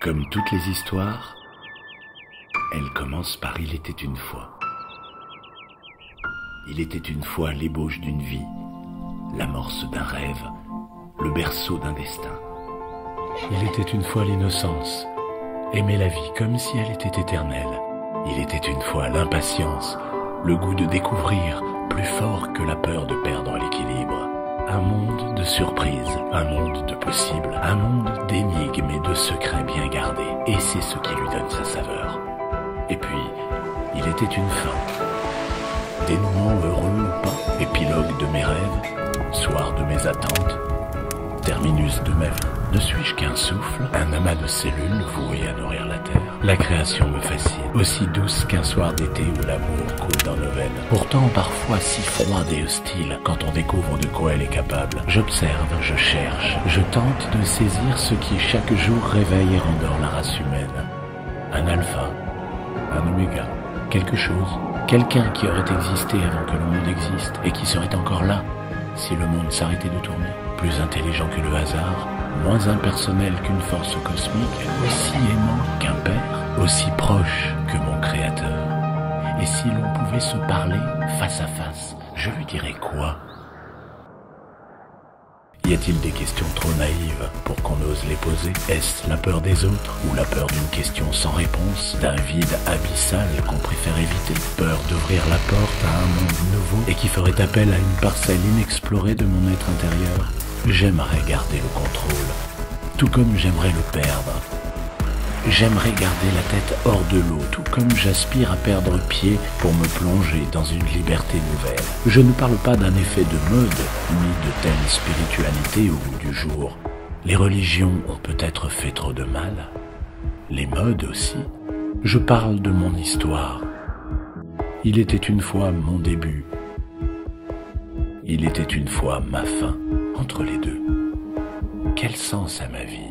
Comme toutes les histoires, elle commence par Il était une fois. Il était une fois l'ébauche d'une vie, l'amorce d'un rêve, le berceau d'un destin. Il était une fois l'innocence, aimer la vie comme si elle était éternelle. Il était une fois l'impatience, le goût de découvrir, plus fort que la peur de perdre l'équilibre. Un monde de surprises, un monde de possibles, un monde d'énigmes et de secrets bien gardés. Et c'est ce qui lui donne sa saveur. Et puis, il était une fin. Dénouement heureux ou pas, épilogue de mes rêves, soir de mes attentes, terminus de ma vie. Ne suis-je qu'un souffle, un amas de cellules voué à nourrir la terre? La création me fascine, aussi douce qu'un soir d'été où l'amour coule dans nos veines. Pourtant parfois si froide et hostile quand on découvre de quoi elle est capable. J'observe, je cherche, je tente de saisir ce qui chaque jour réveille et rendort la race humaine. Un alpha, un oméga, quelque chose, quelqu'un qui aurait existé avant que le monde existe et qui serait encore là si le monde s'arrêtait de tourner. Plus intelligent que le hasard, moins impersonnel qu'une force cosmique, aussi aimant qu'un père, aussi proche que mon créateur. Et si l'on pouvait se parler face à face, je lui dirais quoi? Y a-t-il des questions trop naïves pour qu'on ose les poser? Est-ce la peur des autres ou la peur d'une question sans réponse, d'un vide abyssal qu'on préfère éviter? Peur d'ouvrir la porte à un monde nouveau et qui ferait appel à une parcelle inexplorée de mon être intérieur? J'aimerais garder le contrôle, tout comme j'aimerais le perdre. J'aimerais garder la tête hors de l'eau, tout comme j'aspire à perdre pied pour me plonger dans une liberté nouvelle. Je ne parle pas d'un effet de mode, ni de telle spiritualité au bout du jour. Les religions ont peut-être fait trop de mal, les modes aussi. Je parle de mon histoire. Il était une fois mon début. Il était une fois ma fin. Entre les deux, quel sens à ma vie?